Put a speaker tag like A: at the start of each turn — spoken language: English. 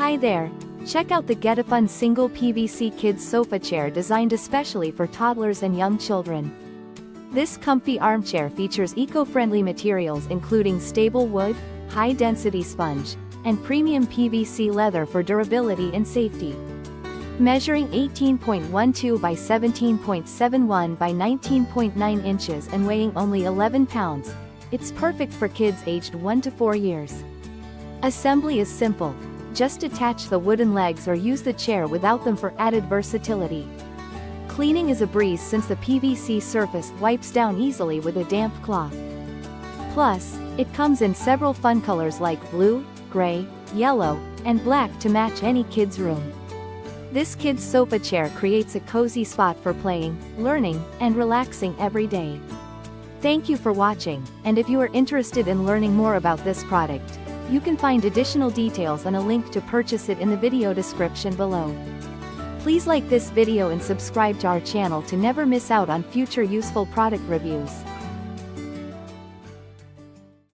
A: Hi there! Check out the Getifun single PVC kids sofa chair designed especially for toddlers and young children. This comfy armchair features eco-friendly materials including stable wood, high-density sponge, and premium PVC leather for durability and safety. Measuring 18.12 by 17.71 by 19.9 inches and weighing only 11 pounds, it's perfect for kids aged 1 to 4 years. Assembly is simple. Just attach the wooden legs or use the chair without them for added versatility. Cleaning is a breeze since the PVC surface wipes down easily with a damp cloth. Plus, it comes in several fun colors like blue, gray, yellow, and black to match any kid's room. This kid's sofa chair creates a cozy spot for playing, learning, and relaxing every day. Thank you for watching, and if you are interested in learning more about this product, you can find additional details and a link to purchase it in the video description below. Please like this video and subscribe to our channel to never miss out on future useful product reviews.